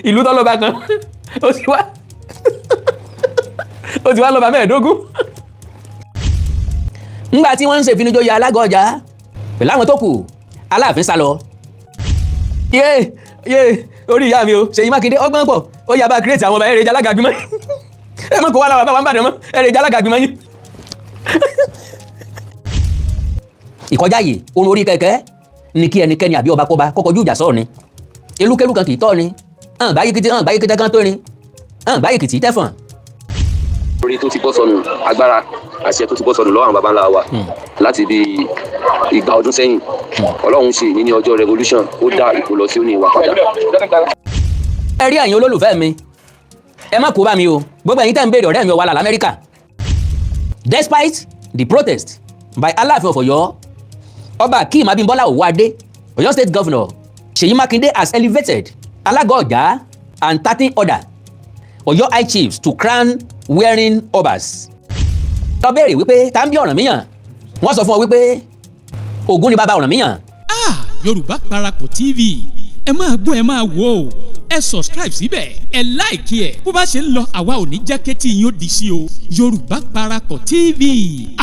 ìlú tó lọ́ba kan ó ti wá lọ́ba mẹ́ẹ̀ẹ́dógún. ńgbà tí wọ́n ń ṣèfinijóyè Alága Ọjà pẹ̀lú àwọn tó kù Aláàfin sá lọ. yé orí ìyá mi o Ṣèyí Mákindé ọgbọ́n pọ̀ ó yá bá kírètì àwọn ọba ẹ̀rẹ̀jẹ̀ alága gbìmọ̀ ẹ mọ̀ kó wá lára bá wà ń bàdàn mọ́ ẹ̀rẹ̀jẹ̀ alága gbìmọ̀ yín. ìkọjá yìí orun orí kẹ̀kẹ́ ni kí ẹnikẹ́ni àbí ọba kọ́ba kọ́kọ́jú ìjà sọ̀rọ̀ ni elúkẹ́lú kan kì í tọ́ ni báyìí kìtì kan tó ni báyìí kìtì tẹ́fọ̀n. orí tó ti bọ́ sọnù agbára àṣẹ tó ti bọ́ sọnù lọ́wọ́ àwọn baba ńlá wa láti bí ìgbà ọdún sẹ́yìn Ọlọ́run ṣe ní ọjọ́ revolution ó dá ipò lọ sí òní ìwà padà. ẹ rí ẹ̀yin olólùfẹ́ mi ẹ má kó bá mi o gbogbo ẹ̀yin tẹ́ ń béèrè ọ̀rẹ́ mi ọ̀wálà l'Amẹ́ríkà. Despite the protest by Alaafin of Ọ̀yọ́, Ọba Akeem Abimbola Owóadé, Ọ̀yọ́ State Governor Seyi Makinde has elevated Alaga Ọjà and 13 other Ọ̀yọ́ high chiefs to crown wearing obas. Lọ béèrè wípé tá ń bí Ọ̀rànmíyàn, wọ́n sọ fún ọ wípé Ògún ni bàbá Ọ̀rànmíyàn. Yorùbá Parapọ̀ TV ẹ máa gbọ́ ẹ máa wò ó ẹ subscribe síbẹ̀ ẹ láìkí ẹ̀ bó bá ṣe ń lọ àwa ò ní jẹ́ kétí yín ó di sí o. Yorùbá Parapọ̀ TV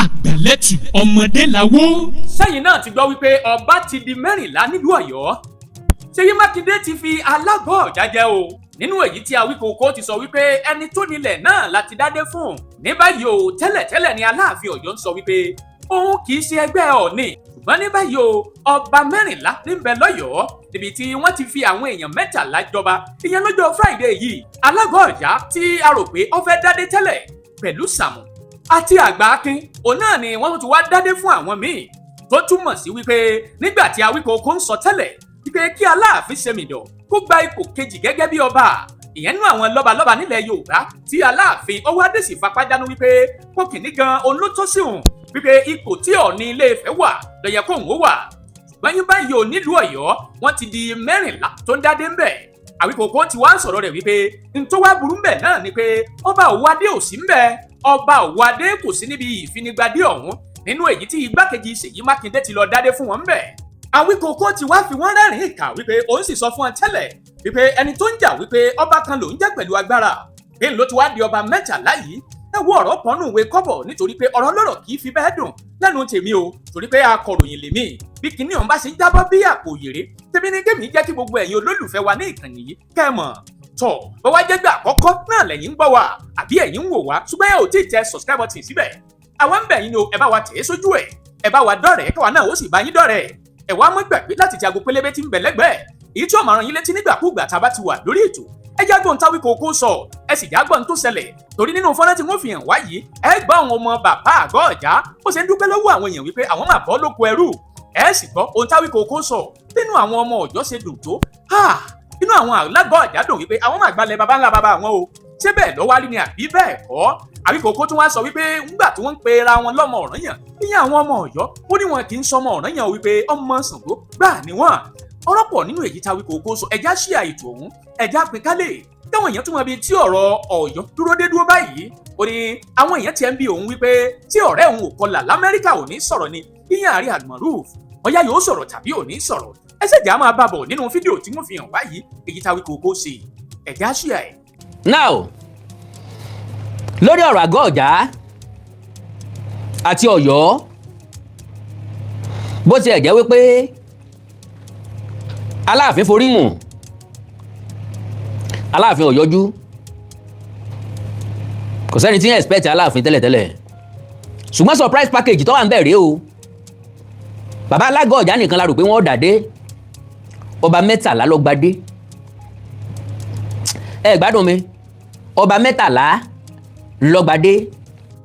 àgbàlẹ́tù ọmọdé làwọ̀. sẹ́yìn náà ti gbọ́ wípé ọba ti di 14 nílùú Ọ̀yọ́. Ṣèyí Mákindé ti fi Alága Ọjà jẹ o nínú èyí tí Awíkòkó ti sọ wípé ẹni tó nílẹ̀ náà láti dádé fún. ní báyìí o tẹ́lẹ̀tẹ́lẹ̀ ni Aláàfin Ọ̀yọ́ ń sọ wípé òun kì í ṣe ẹgbẹ́ Ọọ̀ni ṣùgbọ́n ní báyìí o ọba 14 níbẹ̀ lọ́yọ̀ọ́ níbi tí wọ́n ti fi àwọn èèyàn 13 jọba ìyẹn lọ́jọ́ Friday yìí. Alága Ọjà tí a rò pé ó fẹ́ dádé tẹ́lẹ̀ pẹ̀lú Sàmù àti Àgbà Akin òun náà ni wọ́n ti wá dádé fún àwọn míì tó túmọ̀ sí wípé nígbà tí Awíkòkó ń sọ tẹ́lẹ̀ wípé kí Aláàfin Ṣemìdọ̀ kó gba ipò kejì gẹ́gẹ́ bí ọba ìyẹn nú àwọn lọ́balọ́ba nílẹ̀ Yorùbá tí Aláàfin Ọwóadé sì fapá dánú wípé pọ́kìnní gan òun ló tó sí òun wípé ipò tí Ọọ̀ni Ilé Ifẹ̀ wà ló yẹ kóun ó wà ṣùgbọ́n yín báyìí ò nílùú Ọ̀yọ́ wọ́n ti di 14 tó ń dádé ńbẹ̀. Awíkòkó ti wá sọ̀rọ̀ rẹ̀ wípé ntó wá burú ńbẹ̀ náà ni pé ọba Owóadé ò sí ńbẹ̀ ọba Owóadé kò sí níbi ìfinigbadé ọ̀hún nínú èyí tí igbákejì Ṣèyí Mákindé ti lọ dádé fún wọn ńbẹ̀. Awíkòkó ti wá fi wọ́n rẹ́rìn ìkà wípé òun sì sọ fún wọn tẹ́lẹ̀ wípé ẹni tó ń jà wípé ọba kan lòún jẹ́ pẹ̀lú agbára bí ló ti wá di ọba 13 yìí. ẹ wo ọ̀rọ̀ pọ̀nù ìwé kọ́bọ̀ nítorí pé ọ̀rọ̀ lọ́rọ̀ kì í fi bẹ́ẹ̀ dùn lẹ́nu tèmi o torí pé akọ̀ròyìn lèmi bí kinní ọ̀hún bá ṣe ń jábọ́ bí àpò òyèrè tèmi ní kémi jẹ́ kí gbogbo ẹ̀yin olólùfẹ́ wa ní ìkànnì yìí kẹ́ mọ̀ tọ̀ bó wá jẹ́ gbà àkọ́kọ́ náà lẹ́yìn ń gbọ́ wa àbí ẹ̀yin ń wò wá ṣùgbọ́n ẹ ò tí ì tẹ subscribe button síbẹ̀ àwa ń bẹ̀ yín ni o ẹ bá wa tẹ̀ ẹ́ sójú ẹ bá wa dọ́rẹ̀ẹ́ káwa náà ó sì bá yín dọ́rẹ̀ẹ́ ẹ wá mọ́ gbàgbé láti ti aago pélébé tí ń bẹ lẹ́gbẹ̀ẹ́ èyí tí ó máa rán yín létí nígbàkúùgbà tá a bá ti wà lórí ètò ẹ jágbọ́n t'Awíkòkó sọ ẹ sì jágbọ́n tó ṣẹlẹ̀ torí nínú fọ́nrán tí wọ́n fi hàn wá yìí ẹ gbọ́ àwọn ọmọ bàbá Àgọ́ Ọ̀já ó ṣe ń dúpẹ́ lọ́wọ́ àwọn èèyàn wípé àwọn máa bọ́ lóko ẹrú ẹ sì gbọ́ ohun t'Awíkòkó sọ nínú àwọn ọmọ Ọ̀yọ́ ṣe dùn tó inú àwọn Alága Ọ̀já dùn wípé àwọn máa gbalẹ̀ baba ńlá baba àwọn o ṣé bẹ́ẹ̀ ló wá rí ni àbí bẹ́ẹ̀ kọ́ Awíkòkó tún wá sọ wípé ńgbà tí wọ́n ń pe ra wọn lọ́mọ Ọ̀rànyàn ìyẹn àwọn ọmọ Ọ̀yọ́ ó ní wọn kì í sọmọ Ọ̀rànyàn wípé ọmọ Ṣàngó gbà ní wọn ọ̀rọ̀ pọ̀ nínú èyí t'Awíkòkó sọ ẹjá ṣíà ètò ọ̀hún ẹjá pín kálẹ̀ táwọn èèyàn tún mọ ibi tí ọ̀rọ̀ Ọ̀yọ́ dúró dé dúró báyìí ó ní àwọn èèyàn tiẹ̀ ń bi òun wípé tí ọ̀rẹ́ òun ò kọlà l'Amẹ́ríkà ò ní sọ̀rọ̀ ni ìyẹn Ààrẹ Almaroof ọ̀yá yóò sọ̀rọ̀ tàbí ò ní sọ̀rọ̀ ẹsẹ̀ ìjà máa bá bọ̀ nínú fídíò tí wọ́n fi hàn wáyìí èyí t'Awíkòkó ṣe ẹ̀já ṣíà ẹ̀. Now lórí ọ̀rọ̀ Àgọ́ Ọ̀já àti Ọ̀yọ́ bó tiẹ̀ jẹ́ wípé Aláàfin forí mù Aláàfin ò yọjú kò sẹ́ni tí ń expect Aláàfin tẹ́lẹ̀tẹ́lẹ̀ ṣùgbọ́n surprise package tó wà ń bẹ̀ rèé o bàbá Alága Ọ̀já nìkan la rò pé wọ́n dàdé ọba 13 ló gbadé ẹ gbádùn mi ọba 13 ló gbadé.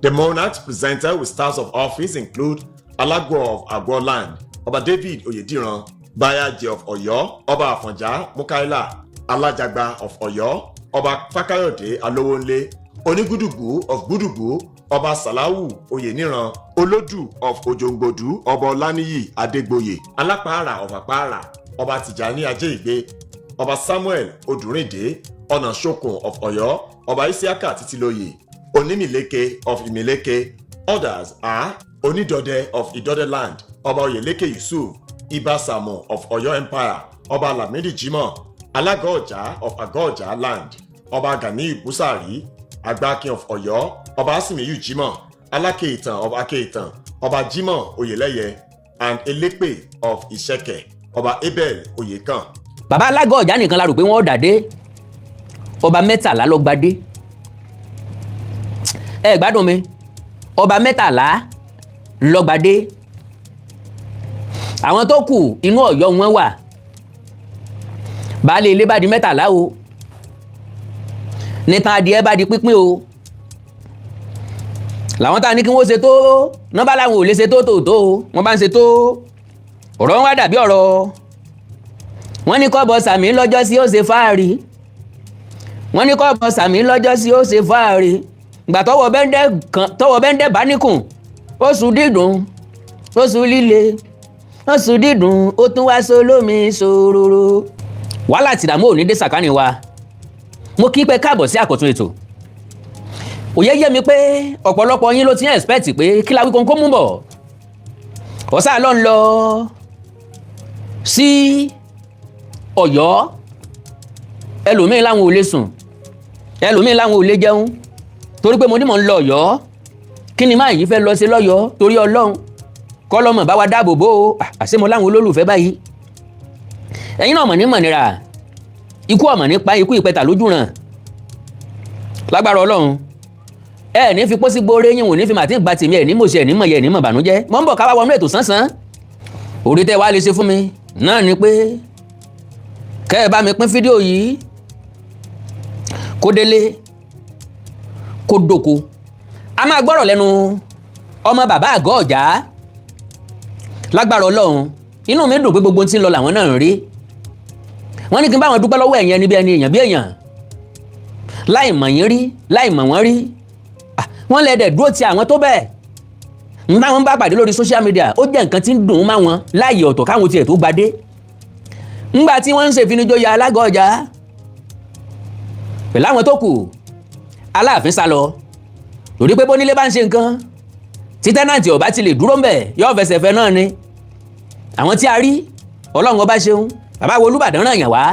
The monarchs presented with stars of office include Alago of Agbo Land, Ọba David Oyediran, Bayi of Ọ̀yọ́, Ọba Àfọ̀njá Mukaila, Alajagba of Ọ̀yọ́, Ọba Fakayode Alowonle, Onigudugu of Gudugu, Ọba Salawu Oyeniran, Olodu of Ojongbodu, Ọba Ọláníyì Adégbòye, Alápàárà of Àpáàrà, Ọba Tìjàní Ajéìgbé, Ọba Samuel Odùrìndé, Ọ̀nàṣokùn of Ọ̀yọ́, Ọba Isiaka Títílóyè, Onimileke of Imileke. Others are Onidode of Idode Land, Ọba Oyeleke Yusuf, Iba Samo of Ọ̀yọ́ Empire, Ọba Lamidi Jimoh, Alagoja of Agoja land, Ọba Gani Busari, Agbakin of Ọ̀yọ́, Ọba Asimiyu Jimoh, Alákéìtàn of Akéìtàn, Ọba Jimoh Oyeleye, and Elepe of Ìṣẹ̀kẹ̀, Ọba Abel Oyekan. bàbá Alágọ̀ọ́jà nìkan la rò pé wọ́n dàdé ọba 13 ló gbadé ẹ gbádùn mi ọba 13 ló gbadé àwọn tó kù inú Ọ̀yọ́ wọn wà baálé ilé bá di 13 o nítan adìẹ bá di pínpín o làwọn tá ní kí wọ́n ṣe tó nọ́bà làwọn ò lè ṣe tó tòótọ́ o wọ́n bá ń ṣe tó ọ̀rọ̀ wọn wá dàbí ọ̀rọ̀ wọ́n ní kọ́bọ̀ sàmì lọ́jọ́ sí ó ṣe fáàrí wọ́n ní kọ́bọ̀ sàmì lọ́jọ́ sí ó ṣe fáàrí gbà tọwọ́ bẹ́ńdẹ̀ bá níkùn ó sùn dídùn ó sùn líle ó sùn dídùn ó tún wá sólómi ṣòroro wàhálà tìdàmú ò ní dé sàkánì wa mo kí pé káàbọ̀ sí àkọ́tún ètò òye yé mi pé ọ̀pọ̀lọpọ̀ yín ló ti ń expect pé kí la wí kónkó mú bọ̀ ọ̀sá ló ń lọ sí Ọ̀yọ́ ẹlòmíín láwọn ò lè sùn ẹlòmíín láwọn ò lè jẹun torí pé mo ní mò ń lọ Ọ̀yọ́ kí ni máa yìí fẹ́ lọ sí lọ́yọ́ torí Ọlọ́run kọ́lọ́mọ̀ bá wa dáàbò bò ó àṣemọ láwọn olólùfẹ́ báyìí ẹ̀yin náà mọ̀ ní mọ̀nira ikú ọ̀mọ̀ nípa ikú ìpẹta lójú ràn lágbára Ọlọ́run ẹ ní fi pósí gbóore yín wò ní fi màtí gba tèmi ẹ ní mòṣẹ ẹ ní mọ̀yẹ ẹ ní mọ̀ bànújẹ́ mọ̀ ń bọ̀ káwá wọnú ètò sánsán orí tẹ́ wá lè ṣe fún mi náà ni pé kẹ́ ẹ bá mi pín fídíò yìí kó délé kó dòko a máa gbọ́rọ̀ lẹ́nu ọmọ bàbá Àgọ́ọ̀jà lágbára Ọlọ́run inú mi dùn pé gbogbo tí ń lọ làwọn náà ń rí wọ́n ní kí n bá wọn dúpẹ́ lọ́wọ́ ẹ̀yin ẹni bí ẹni èèyàn bí èèyàn láì mọ̀ yín rí láì mọ̀ wọ́n rí wọ́n lẹ́dẹ̀ dúró ti àwọn tó bẹ́ẹ̀ ń bá wọn bá pàdé lórí social media ó jẹ́ nǹkan tí ń dùn ún má wọn láàyè ọ̀tọ̀ káwọn tiẹ̀ tó gbadé ńgbà tí wọ́n ń ṣe ìfinijóyè Alágọ̀ọ́jà pẹ̀lú àwọn tó kù Aláàfin sá lọ torí pé bónílé bá ń ṣe nǹkan tí tẹ́nàntì ọba ti lè dúró ń bẹ̀ yóò fẹsẹ̀ fẹ́ náà ni àwọn tí a rí Ọlọ́run ọba ṣeun bàbá wo Olúbàdàn ràn yàn wá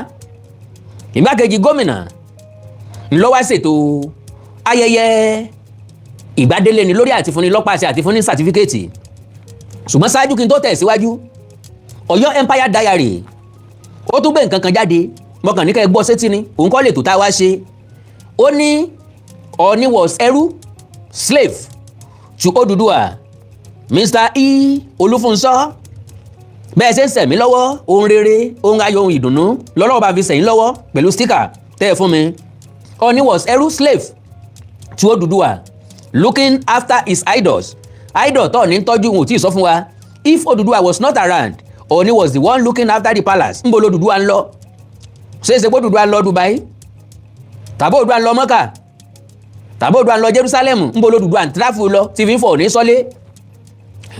ìgbákejì gómìnà ńlọ wá ṣètò ayẹyẹ ìgbádélé ni lórí àtifúnni lọ́pàṣẹ àtifúnni sàtífíkẹ́ẹ̀tì ṣùgbọ́n ṣáájú kí n tó tẹ̀síwájú Ọ̀yọ́ Empire Diary ó tún gbé nǹkan kan jáde mọ̀kàn ní ká ẹ gbọ́ sétí ni òun kọ́ lè tó tá a wá ṣe ó ní Ọọ̀ni was ẹrú slave to Odùduwà Mr. E. Olúfúnṣọ́ bẹ́ẹ̀ ṣe ń sẹ̀mí lọ́wọ́ ohun rere ohun ayọ̀ ohun ìdùnnú lọ́lọ́wọ́ bá fi sẹ̀yìn lọ́wọ́ pẹ̀lú stika tẹ́ ẹ fún mi Ọọ̀ni was ẹrú slave to Odùduwà looking after his idols idol tó ní tọ́jú wọn ò tí ì sọ fún wa if Odùduwà was not around Ọọ̀ni was the one looking after the palace ń bo l'Odùduwà ń lọ ṣeéṣe pé Odùduwà ń lọ Dubai tàbí Odùduwà ń lọ Mọ́kà tàbí Odùduwà ń lọ Jerusalem ń bo l'Odùduwà ń travel lọ tí fi ń fọ̀ ní sọ́lé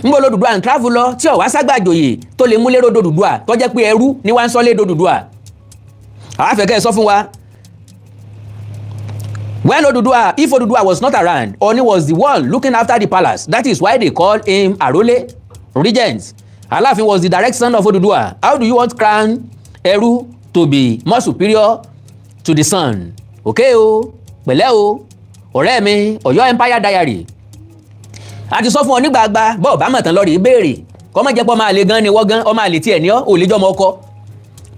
ń bo l'Odùduwà ń travel lọ tí ọ̀wá ságbàjòyè tó lè múlé ro d'Odùduwà tó jẹ́ pé ẹrú ní wá ń sọ́lé d'Odùduwà àáfẹ́kẹ́ sọ fún wa when if Odùduwà was not around Ọọ̀ni was the one looking after the palace that is why they call him Arole regent Alaafin was the direct son of Odùduwà how do you want crown ẹrú to be more superior to the son okay o pẹ̀lẹ́ o ọ̀rẹ́ mi Ọ̀yọ́ Empire Diary a ti sọ fún ọ nígbàgbà bọ́ọ̀ bá mọ̀ tán lọ́ọ̀rì béèrè kọ́ mọ̀ jẹ́ pọ́ máa le gan ni wọ́n gan ọmọ àlè tiẹ̀ ní ọ́ ò lè jọ́ ọmọ ọkọ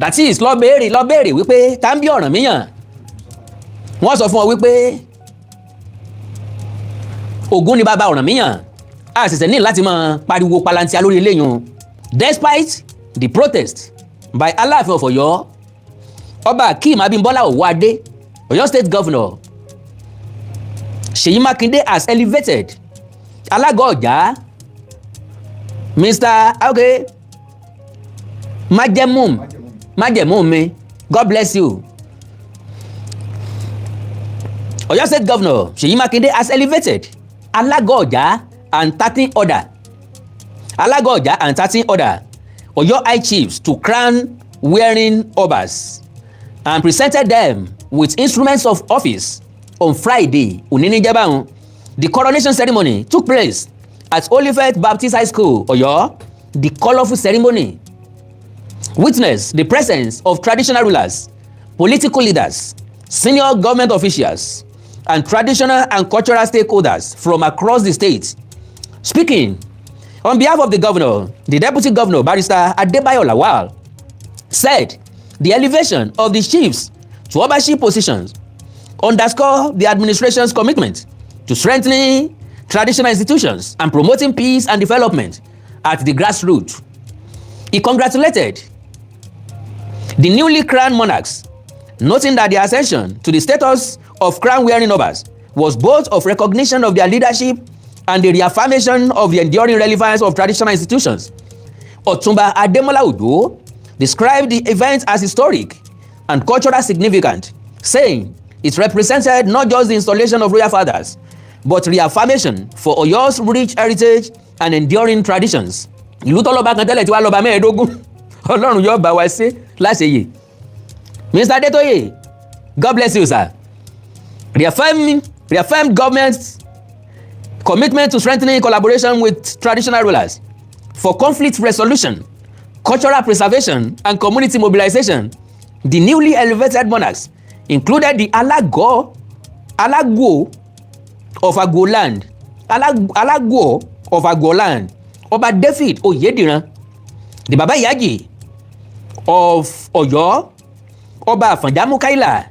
that is lọ béèrè wípé tá ń bí Ọ̀rànmíyàn wọ́n sọ fún ọ wípé Ògún ni bàbá Ọ̀rànmíyàn a ṣẹ̀ṣẹ̀ ní láti máa pariwo palantia lórí eléyìí despite the protest by Alaafin of Ọ̀yọ́ Ọba Akeem Abímbọ́lá Owóadé Ọ̀yọ́ State Governor Seyi Makinde has elevated Alágọ̀ọ́jà Mr. okay májẹ̀mú mi God bless you Ọ̀yọ́ State Governor Seyi Makinde has elevated Alágọ̀ọ́jà and 13 other Ọ̀yọ́ high chiefs to crown wearing obas and presented them with instruments of office on Friday onínijẹ́báhùn. The coronation ceremony took place at Olivet Baptist High School, Ọ̀yọ́. The colorful ceremony witnessed the presence of traditional rulers political leaders, senior government officials, and traditional and cultural stakeholders from across the state. Speaking on behalf of the governor, the deputy governor, Barrister Adebayo Lawal, said the elevation of the chiefs to overship positions underscore the administration's commitment to strengthening traditional institutions and promoting peace and development at the grassroots. He congratulated the newly crowned monarchs, noting that their ascension to the status of crown-wearing obas was both of recognition of their leadership and the reaffirmation of the enduring relevance of traditional institutions. Otumba Ademola Ojo described the event as historic and culturally significant, saying it represented not just the installation of royal fathers, but reaffirmation for Oyo's rich heritage and enduring traditions. Ìlú tọ́lọ́ba kan tẹ́lẹ̀ tí wàá lọ́ba mẹ́ẹ̀ẹ́dógún, Ọlọ́run yóò bá wa ṣe láṣeyè. Mr. Adetoye, God bless you, sir. Reaffirmed government's commitment to strengthening collaboration with traditional rulers for conflict resolution, cultural preservation, and community mobilization. The newly elevated monarchs included the Alago of Agboland, Alago of Agboland, Oba David Oyediran, the Baba Yaji of Oyo, Oba Afanja Mukaila,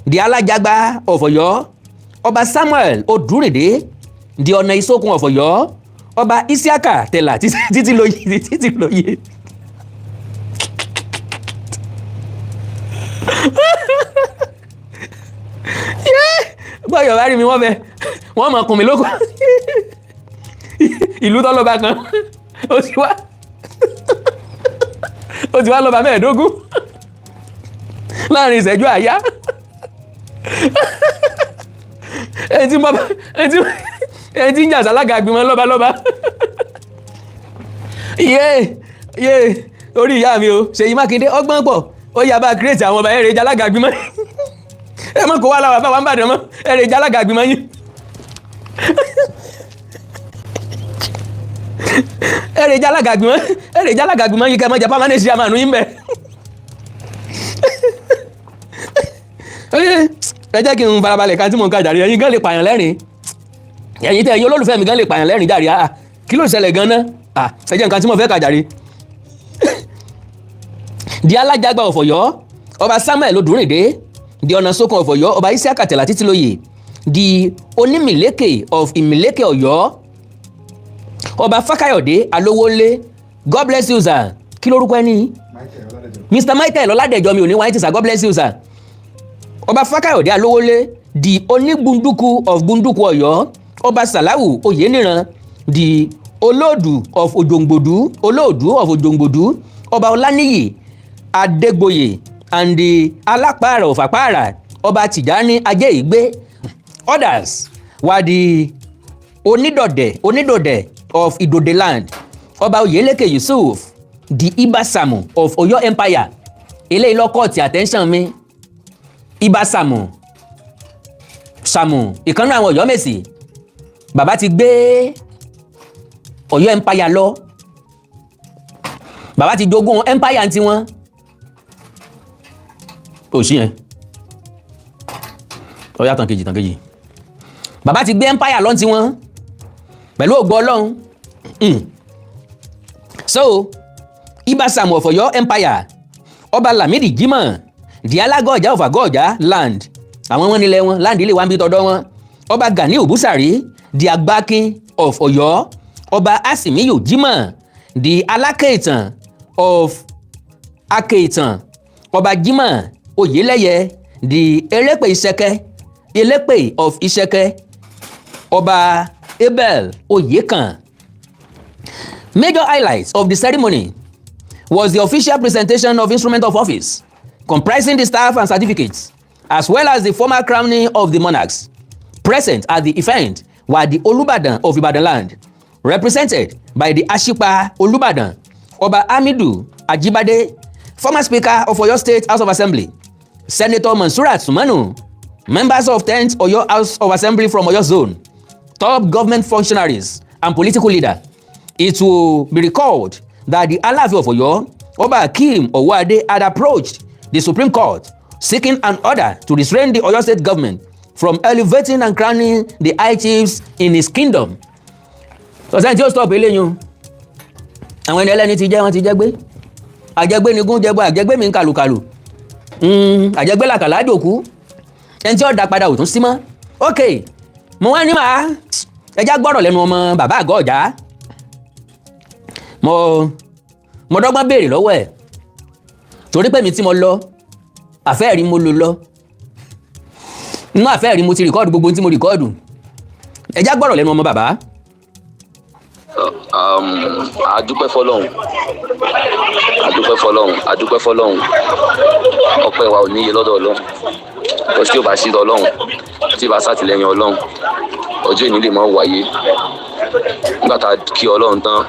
the Alajagba of Oyo, Oba Samuel Oduride, the Ọ̀nà Ìsókun of Oyo, Oba Isiaka Tela títí lóye. Bọ́yọ̀ bá rí mi wọ́n mọ̀ kùn mí lóko. Ìlú tọ́lọ́ba kan ó ti wá lọ́ba mẹ́ẹ̀ẹ́dógún láàrin ìṣẹ́jú àyá. ẹni tí ń jà sálága àgbìmọ̀ lọ́balọ́ba. Yé orí ìyá mi o, Seyi Makinde ọgbọ́n pọ̀, ó yá bá kírètì àwọn ọba ẹ̀rẹ̀ ìjàlága àgbìmọ̀. Ẹ mọ̀ kó wá láwà bá wà ń bàdàn mọ́, ẹ̀rẹ̀ ìjàlága àgbìmọ̀ yín. Ẹ̀rẹ̀ ìjàlága àgbìmọ̀ yín kẹ́ mọ́ jẹ́ permanent chairman yín bẹ̀. Ẹ jẹ́ kí n farabalẹ̀ ká tí mò ń ka jàre, ẹ̀yin gan lè pààyàn lẹ́rìn. Ẹ̀yin tẹ́ ẹ̀yin olólùfẹ́ mi gan lè pààyàn lẹ́rìn jàre. Kí ló ṣẹlẹ̀ gan náà? Ẹ jẹ́ nǹkan tí mo fẹ́ ka jàre. Di Alajagba of Oyo, Ọba Samuel Odurinde, di Ọ̀nà Ìsókun of Oyo, Ọba Isiaka Tela Títílóyè, di Onímìlékè of Ìmìlékè Ọ̀yọ́, Ọba Fákáyọ̀dé Alówólé, God bless you sir. Kí lórúkọ ẹni? Mr. Michael Ọládẹ̀jọ mi ò ní wáyé tí sir, God bless you sir. Ọba Fákáyọ̀dé Alówólé, di Onígbunduku of Gbunduku Ọ̀yọ́, Ọba Sàláwù Oyèníran, di Olóòdù of Òjòǹgbòdú, Ọba Ọláníyì Adégbòyè and the Alápàrà of Àpàrà, Ọba Tìjání Ajéìgbé. Others were the Onídọ̀dẹ̀ of Ìdòdè land, Ọba Oyèlékè Yusuf, the Ibasamu of Oyo Empire. Eléyìí lọ́kọ̀ ti attention mi. Ibasamu ìkànnì àwọn Ọ̀yọ́ Mèsì. Bàbá ti gbé Oyo Empire lọ. Bàbá ti jogún Empire ntí wọn. Ó sí yẹn. Ó yá tàn kejì. Bàbá ti gbé Empire lọ ntí wọn. Pẹ̀lú ògo Ọlọ́run. So, Ibasamu of Oyo Empire, Ọba Lamidi Jimoh, di Alágọ̀ọ̀já of Àgọ̀ọ̀já land. Àwọn wọn nílẹ̀ wọn, land ilé wa ń bí tọ̀dọ̀ wọn. Ọba Ganiu Busari, di Agbákin of Oyo, Ọba Asimiyu Jimoh, di Alákèétàn of Akéétàn, Ọba Jimoh Oyèlẹ́yẹ, di Elépè of Ìṣẹ̀kẹ̀, Ọba Abel Oyèkàn. Major highlights of the ceremony was the official presentation of instrument of office, comprising the staff and certificates, as well as the formal crowning of the monarchs. Present at the event were the Olubadan of Ibadan land, represented by the Ashipa Olubadan, Ọba Hamidu Ajibade, former Speaker of Oyo State House of Assembly, Senator Mansurat Sumanu, members of 10th Oyo House of Assembly from Oyo Zone, top government functionaries, and political leaders. It will be recalled that the Alaafin of Oyo, Oba Akeem Owode, had approached the Supreme Court seeking an order to restrain the Oyo State government from elevating and crowning the high chiefs in his kingdom. Sọ̀sẹ́ tí ó stop eléyìí àwọn ẹni ẹlẹ́ni ti jẹ́ wọ́n ti jẹ́ gbé àjẹgbé ni gún jẹgbọ́ àjẹgbé mi ń kàlùkàlù àjẹgbé làkàlà dòkú ẹni tí ó dá padà ò tún sí mọ́. Ok mo wá ní màá ẹjá gbọ́rọ̀ lẹ́nu ọmọ bàbá àgọ́ ọ̀já mo dọ́gbọ́n béèrè lọ́wọ́ ẹ̀ torí pé mi tí mo lọ àfẹ́ẹ̀rí mo lò lọ inú àfẹ́ẹ̀rí mo ti rìkọ́ọ̀dù gbogbo tí mo rìkọ́ọ̀dù ẹjá gbọ́rọ̀ lẹ́nu ọmọ bàbá. Adúpẹ́ fọ́lọ́run ọpẹ́ wa ò níye lọ́dọ̀ Ọlọ́run lọ sí ọba sí Ọlọ́run tí ìbá sàtìlẹ́yìn Ọlọ́run ọjọ́ ìní lè mọ́ wáyé nígbà tá a kí Ọlọ́run tán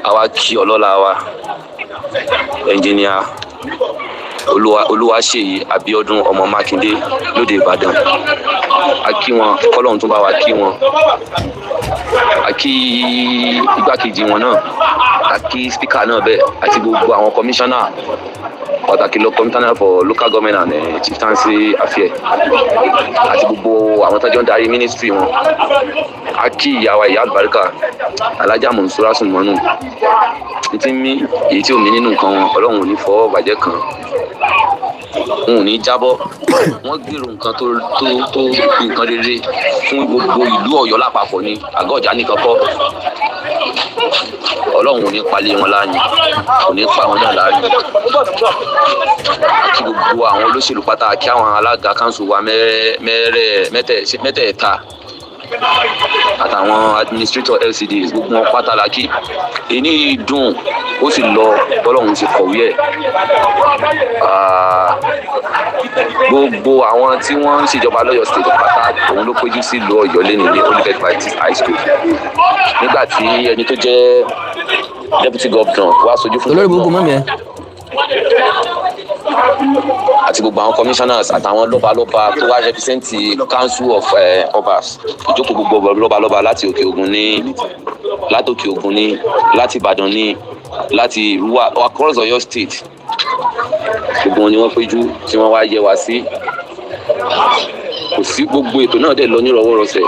a wá kí ọlọ́lá wa ẹnjìníà Olúwaṣèyí Abíọ́dún ọmọ Makinde lóde Ìbàdàn a kí wọn kọ́lọ́run tún bá wa kí wọn a kí igbákejì wọn náà a kí spíkà náà bẹ́ẹ̀ àti gbogbo àwọn kọmíṣánná pàtàkì lọ commissioner for local government and chieftaincy affairs àti gbogbo àwọn tó jọ ń darí ministry wọn a kí ìyàwó ìyá àlùbáríkà alájà Mọ̀nsúrà Sùnmọ́nù títí mí èyí tí ò mí nínú nǹkan wọn Ọlọ́run ò ní fọwọ́ bàjẹ́ kan wọn ò ní jábọ́ wọ́n gbèrò nǹkan tó nǹkan rere fún gbogbo ìlú Ọ̀yọ́ lápapọ̀ ní àgọ́ ọ̀já nìkan kọ́ Ọlọ́run ò ní palẹ̀ wọn láàyè kò ní pa wọn náà láàyè kí gbogbo àwọn olóṣèlú pátá kí àwọn alága kanṣu wa mẹ́tẹ̀ẹ̀ta àtàwọn administrator LCDs gbogbo wọn pátá la kí èyí dùn ó sì lọ bọ́lọ́hún ṣe kọ̀wé ẹ̀ gbogbo àwọn tí wọ́n ń ṣèjọba lọ́yọ̀ state pátá òun ló péjú sí ìlú Ọ̀yọ́ lẹ́nu ní Olivet Baptist High School nígbà tí ẹni tó jẹ́ deputy governor wá sojú fún olórí gbogbo mọ́mí ẹ àti gbogbo àwọn commissioners àtàwọn lọ́balọ́ba tó wá represent council of obas ìjókòó gbogbo lọ́balọ́ba láti òkè ògùn ní láti Ìbàdàn ní láti Ìrúwà across Ọ̀yọ́ state gbogbo wọn ni wọ́n péjú tí wọ́n wá yẹ wá sí kò sí gbogbo ètò náà dẹ̀ lọ nírọ̀wọ́rọ̀sẹ̀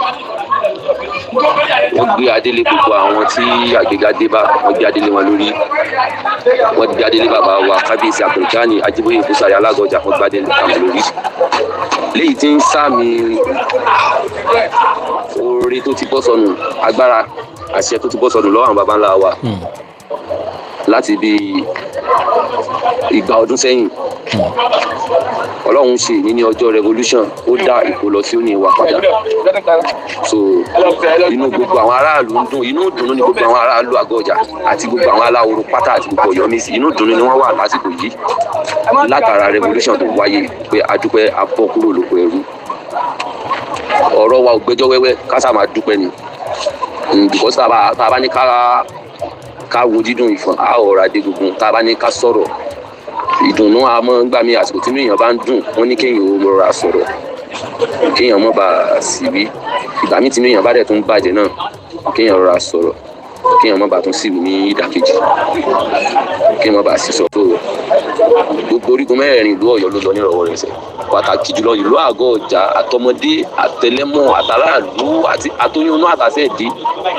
wọ́n gbé adélé gbogbo àwọn tí àgbéga dé bá wọ́n gbé adélé wọn lórí wọ́n gbé adélé bàbá wa kábíyèsí Abdulgani Ajíbóyè Ìbúsàrí Alágọ̀jà wọ́n gbé adélé kàwọn lórí léyìí tí ń sàmì oore tó ti bọ́ sọnù agbára àṣẹ tó ti bọ́ sọnù lọ́wọ́ àwọn baba ńlá wa láti bí ìgbà ọdún sẹ́yìn Ọlọ́run ṣe ní ọjọ́ revolution ó dá ipò lọ sí òní ìwà padà so inú gbogbo àwọn aráàlú ń dùn inú ìdùnnú ni gbogbo àwọn aráàlú àgọ́ ọjà àti gbogbo àwọn aláwòrán pátá àti gbogbo Ọ̀yọ́ Mèsì inú ìdùnnú ni wọ́n wà lásìkò yìí látara revolution tó wáyé pé adúpẹ́ abọ́ kúrò lóko ẹrú ọ̀rọ̀ wa ò gbẹ́jọ́ wẹ́wẹ́ ká sáà máa dúpẹ́ ni because tá a bá ní ká wo dídùn ìfọ̀n a ọ̀rọ̀ adé gbogbo tá a bá ní ká sọ̀rọ̀ ìdùnnú àmọ́ gbà mí àsìkò tí èèyàn bá ń dùn wọ́n ní kéèyàn ó rọra sọ̀rọ̀ kéèyàn mọ́ bá sì wí ìgbà mí tí èèyàn bá dẹ̀ tún bàjẹ́ náà kéèyàn rọra sọ̀rọ̀ kéèyàn mọ́ bá tún sì wí ní ìdàkejì kéèyàn mọ́ bá sì sọ tó gbogbo orígun mẹ́rẹ̀ẹ̀rin ìlú Ọ̀yọ́ ló lọ nírọ̀wọ́rọ̀sẹ̀ pàtàkì jùlọ ìlú àgọ́ ọjà àtọmọdé àtẹlẹmọ àtàràlú àti àtọyúnú àtàsẹ̀dé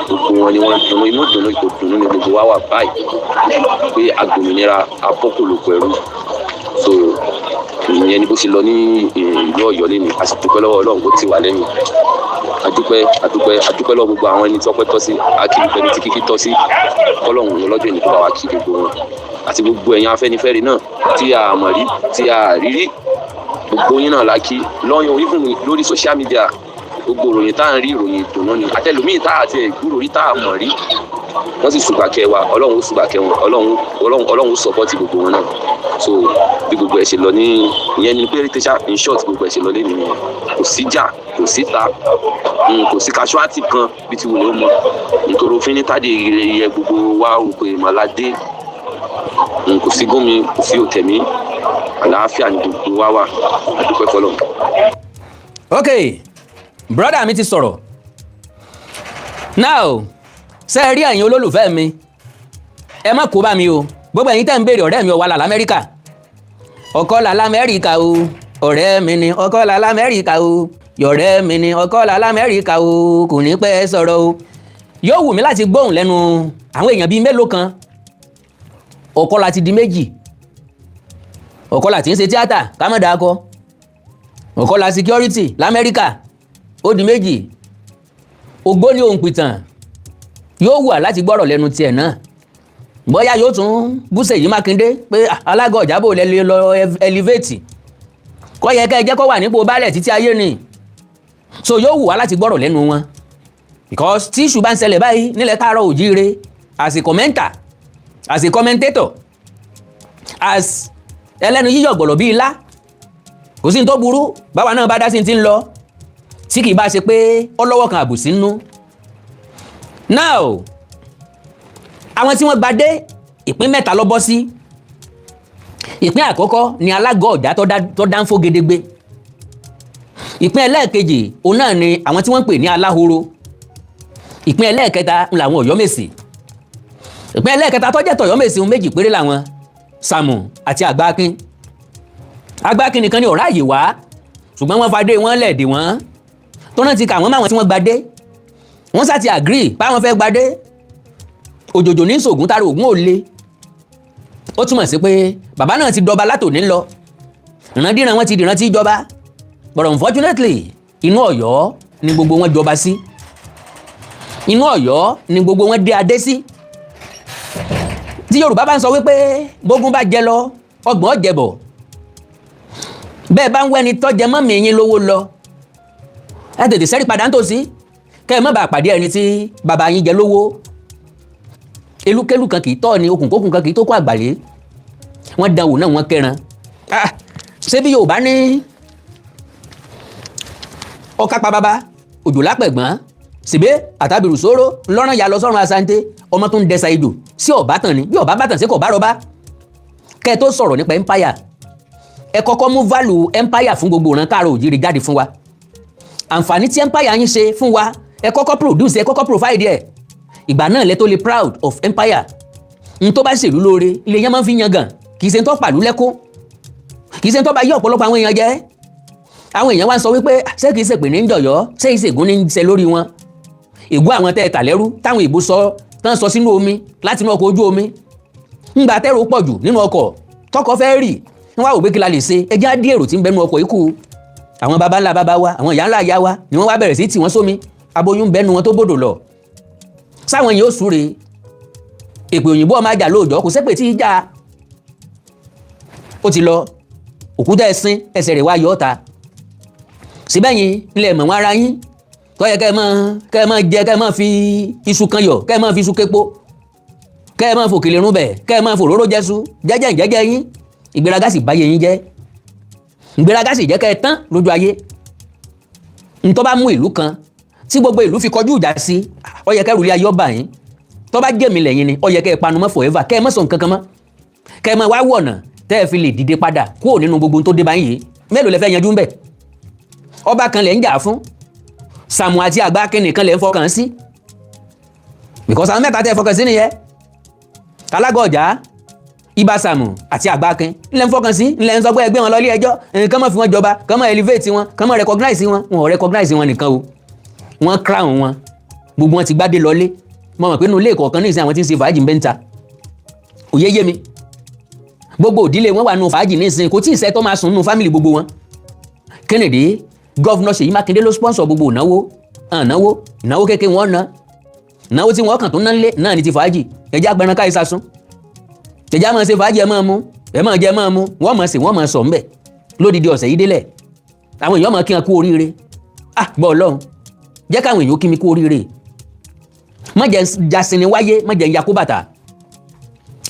gbogbo wọn ni wọ́n dùnnú inú dùnnú ipò dùnnú ni gbogbo wa wà báyìí pé agbòmìnira abọ́kòlòkò ẹrú so ìyẹn ni bó ṣe lọ ní ìlú Ọ̀yọ́ lẹ́nu a sì dúpẹ́ lọ́wọ́ Ọlọ́run kó ti wà lẹ́yìn adúpẹ́ lọ́wọ́ gbogbo àwọn ẹni tí ọpẹ́ tọ́ sí akiri pẹ̀lú tí kíkí tọ́ sí kọ́lọ́hún lọ́jọ́ ìní kó bá wa kí gbogbo wọn àti gbogbo ẹ̀yin Afẹ́nifẹ́re náà tí a mọ̀ rí tí a rí rí gbogbo yín náà la kí lọ́yún orí fún mi lórí social media gbogbo ìròyìn tá à ń rí ìròyìn ìdùnnú ni àtẹlùmíì tá àti ìgbúrò rí tá a mọ̀ rí wọ́n sì ṣùgbàkẹ́ wa Ọlọ́run ó ṣùgbàkẹ́ wọn Ọlọ́run ó sọ́pọ́tì gbogbo wọn náà so bí gbogbo ẹ̀ ṣe lọ ní ìyẹn ni pé tẹ́sà in short gbogbo ẹ̀ ṣe lọ lé nìyẹn kò sí jà kò sí ta kò sí casualty kan bí ti wùlé ó mọ nítorí òfin ní tádé yẹ gbogbo wa rò pé màládé kò sí gómi kò sí òtẹ̀mí àlàáfíà ní gbogbo wa wà àdúpẹ́ fọlọ́. ok brother mi ti sọ̀rọ̀ now ṣé ẹ rí ẹ̀yin olólùfẹ́ mi ẹ má kó bá mi o gbogbo ẹ̀yin tẹ́ ń béèrè ọ̀rẹ́ mi ọ̀wà là l'Amẹ́ríkà ọkọ là l'Amẹ́ríkà o ọ̀rẹ́ mi ni ọkọ́lá lamẹ́ríkà o yọ̀rẹ́ mi ni ọkọ́lá lamẹ́ríkà o kò ní pẹ́ sọ̀rọ̀ o. yóò wù mí láti gbóhùn lẹ́nu àwọn èèyàn bíi mélòó kan. ọkọ́lá ti di méjì. ọkọ́lá tí ń ṣe tíátà ká má dáa kọ. ọkọ́lá security lamẹ́ríkà ó di méjì. ògbóni òǹpìtàn yóò wù á láti gbọ́rọ̀ lẹ́nu tiẹ̀ náà. bóyá yóò tún bú Seyi Makinde pé alága ọ̀jábò lẹ́lẹ́ lọ elevate kọ́ yẹ kẹ́ ẹ jẹ́ kó wà nípò baálẹ̀ títí ayé ni. so yóò wù wá láti gbọ́rọ̀ lẹ́nu wọn because tí ìṣù bá ń ṣẹlẹ̀ báyìí nílẹ̀ káàárọ̀ òjíire as a commenter as a commentator as ẹlẹ́nu yíyọ̀ gbọ̀lọ̀ bíi ilá kò sí ní tó burú báwa náà bá dá sí ti ń lọ tí kì í bá ṣe pé ọlọ́wọ́ kan àbùsí nínú. now àwọn tí wọ́n gbadé ìpín mẹ́ta ló bọ́ sí. ìpín àkọ́kọ́ ni alága ọ̀já tó dánfó gedegbe. ìpín ẹlẹ́ẹ̀kejì òun náà ni àwọn tí wọ́n ń pè ní aláhoro. ìpín ẹlẹ́ẹ̀kẹta làwọn ọ̀yọ́mèsì. ìpín ẹlẹ́ẹ̀kẹta tó jẹ́ tọ̀yọ́mèsì méjì péré làwọn Sàmù àti Àgbákin. Àgbákin nìkan ni ọ̀rá àyè wá ṣùgbọ́n wọ́n fadé wọn lẹ̀dí wọn tó náà ti kà wọ́n máwọn tí wọ́n gbadé wọ́n sá ti agree báwọn fẹ́ gbadé òjòjò ní sògùn tàrí ògùn ò le. ó túmọ̀ sí pé bàbá náà ti dọba látòní lọ ìrandíran wọn ti dìran tí jọba but unfortunately inú Ọ̀yọ́ ni gbogbo wọn jọba sí. inú Ọ̀yọ́ ni gbogbo wọn dé adé sí. tí Yorùbá bá ń sọ wípé bógún bá jẹ lọ ọgbọ̀n jẹbọ bẹ́ẹ̀ bá ń wẹ́ni tọ́jẹ mọ́mì yín lówó lọ ẹ tètè sẹ́rí padà ń tòsí kẹ́ ẹ má bàa pàdé ẹni tí bàbá yín jẹ lówó. elúkélú kan kì í tọ́ ni okùnkókùn kan kì í tó kó àgbàlé wọ́n dánwò náà wọ́n kẹran. ṣé bí Yorùbá ní ọkà pa bàbá òjò lápẹ̀gbọ́n síbé àtàbìrù sóró lọ́rùn ya lọ sọ́run asante ọmọ tó ń dẹ́sà ejò sí ọ̀bátàn ni bí ọ̀bá bátàn sí kò bá rọba. kẹ́ ẹ tó sọ̀rọ̀ nípa empire ẹ kọ́kọ́ mú value empire fún gbogbo ìran káàrọ̀ òjíire jáde fún wa. àǹfààní tí empire yín ṣe fún wa ẹ kọ́kọ́ produce ẹ kọ́kọ́ provide ẹ̀. ìgbà náà lẹ tó lè proud of empire. n tó bá ṣèlú lóore ilé yẹn máa ń fi yan gàn kì í ṣe ń tọ́ pàlú lẹ́kọ́ kì í ṣe ń tọ́ bá yí ọ̀pọ̀lọpọ̀ àwọn èèyàn jẹ́. àwọn èèyàn wá ń sọ wípé ṣé kìí ṣe pè ní jọ̀yọ́ ṣé ìṣègùn ní í ṣe lórí wọn. ègún àwọn tẹ́ ẹ tà lẹ́rú táwọn ìbò tán sọ sínú omi láti inú ọkọ̀ ojú omi. ńgbà tẹ́rù pọ̀ jù nínú ọkọ̀ tọkọ fẹ́ rì wọ́n wá wò pé kí la lè ṣe ẹjẹ́ á dí èrò tí ń bẹnu ọkọ̀ ikú. àwọn baba ńlá baba wa àwọn ìyá ńlá ìyá wa ni wọ́n wá bẹ̀rẹ̀ sí tì wọ́n sómi aboyún bẹnu wọn tó bòdò lọ. sáwọn yìí ó súre èpè òyìnbó ọmọ ajá lóòjọ́ kò sépè tí í já. ó ti lọ òkúta ẹ̀sìn ẹsẹ̀ rẹ̀ wá yọ ọ́ta. síbẹ̀yìn ilẹ̀ mọ̀ wọn ara yín tó yẹ kẹ́ ẹ máa jẹ kẹ́ ẹ máa fi iṣu kan yọ kẹ́ ẹ máa fi iṣu képo kẹ́ ẹ máa fòkèlè rún bẹ̀ kẹ́ ẹ máa fòróró jẹ́sú jẹ́jẹ́ ìjẹ́jẹ́ yín ìgbéraga sì báyé yín jẹ́ ìgbéraga sì jẹ́ kẹ́ ẹ tán lójú ayé. ntọ́ bá mú ìlú kan tí gbogbo ìlú fi kọjú ìjà sí ó yẹ kẹ́ rúlé ayé ọba yín tó bá jẹ́mi lẹ́yìn ni ó yẹ kẹ́ ẹ panu mọ́ forever kẹ́ ẹ mọ́ sọ nǹkan kan mọ́ kẹ́ ẹ máa wá wọ̀nà tẹ́ ẹ fi lè dìde padà kúrò nínú gbogbo tó dé báyìí mélòó lẹ fẹ́ yanjú ń bẹ̀. ọba kan lẹ̀ ń jà fún Sàmù àti Àgbákin nìkan lẹ̀ ń fọkàn sí because àwọn mẹ́ta tẹ́ ẹ fọkàn sí nìyẹn alága ọ̀já Ìbà Sàmù àti Àgbákin ńlẹ̀ ń fọkàn sí ńlẹ̀ ń sọ pé ẹgbẹ́ wọn lọ ilé ẹjọ́ kán mọ̀ fi wọn jọba kán mọ̀ elevate wọn kán mọ̀ recognize wọn wọn ò recognize wọn nìkan o wọn crown wọn gbogbo wọn ti gbádé lọlé mo mọ̀ pé inú ilé kọ̀ọ̀kan ní ìsìn àwọn tí ń ṣe fàájì ń bẹ́ ń ta òye yé mi gbogbo òdílé wọn wà nù fàájì ní ìsìn kò tí ì sẹ́ tó máa sùn nù fámìlì gbogbo wọn. Kennedy gọ́vnọ̀ Seyi Makinde ló sponsor gbogbo ìnáwó kékeré wọn ná ìnáwó tí wọn kàn tó ná lé náà ní ti fàájì ẹjẹ agbẹran káyé sásún ẹjẹ á máa ṣe fàájì ẹ máa mú ẹ máa jẹ ẹ máa mú wọn máa ṣe wọn máa sọ ńbẹ lódìdí ọ̀sẹ̀ yìí délẹ̀ àwọn èèyàn máa kí wọn kú oríire gbọ́ Ọlọ́run jẹ́ káwọn èèyàn kí mi kú oríire má jẹ́ jasini wáyé má jẹ́ yakó bàtà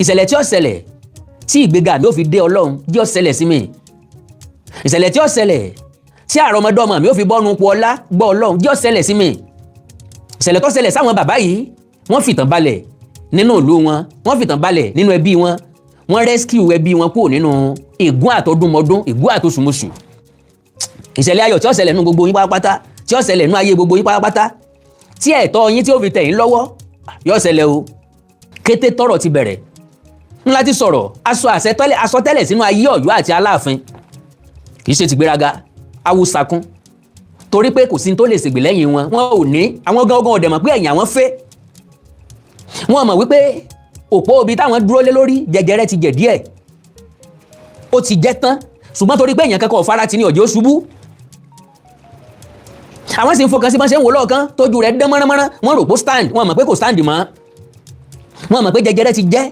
ìṣẹ̀lẹ̀ tí ó ṣẹlẹ̀ tí ìgbéga mi ò fi dé Ọlọ́run jẹ́ ó ṣẹlẹ̀ sí mi ìṣẹ̀lẹ̀ tí ó ṣẹlẹ̀ tí àrọmọdọ́mọ mi ò fi bọ́nu pọ̀ ọlá gbọ́ Ọlọ́run jẹ́ ó ṣẹlẹ̀ sí mi ìṣẹ̀lẹ̀ tó ṣẹlẹ̀ sáwọn bàbá yìí wọ́n fìtàn balẹ̀ nínú ìlú wọn wọ́n fìtàn balẹ̀ nínú ẹbí wọn wọ́n rescue ẹbí wọn kúrò nínú ègún àtọdúnmọdún ègún àtosùmọsù ìṣẹ̀lẹ̀ ayọ̀ tí ó ṣẹlẹ̀ nínú gbogbo yín pátápátá tí ó ṣẹlẹ̀ nínú ayé gbogbo yín pátápátá tí ẹ̀tọ́ yín tí ó fi tẹ̀ yín lọ́wọ́ yóò ṣẹlẹ̀ o kété tọ́rọ̀ ti bẹ̀rẹ̀ ńlá ti sọ̀rọ̀ aṣọ àsọtẹ́lẹ̀ sínú ayé Ọ̀yọ́ àti Aláàfin kì í ṣe tìgbéraga awúsakún torí pé kò sí tó lè ṣègbè lẹ́yìn wọn ò ní àwọn gangan ọ̀dẹ̀ mọ̀ pé ẹ̀yìn àwọn fẹ́ wọn mọ̀ wípé òpó ibi táwọn dúró lé lórí jẹjẹrẹ ti jẹ̀ díẹ̀ ó ti jẹ́ tán ṣùgbọ́n torí pé èèyàn kankan ò fara ti ní ọ̀jẹ̀ ó ṣubú àwọn sì ń fọkàn sí bọ́n ṣe ń wò lọ́ọ̀kan tójú rẹ̀ dán mọ́ránmọ́rán wọ́n rò pé stand wọ́n mọ̀ pé kò stand mọ́ wọ́n mọ̀ pé jẹjẹrẹ ti jẹ́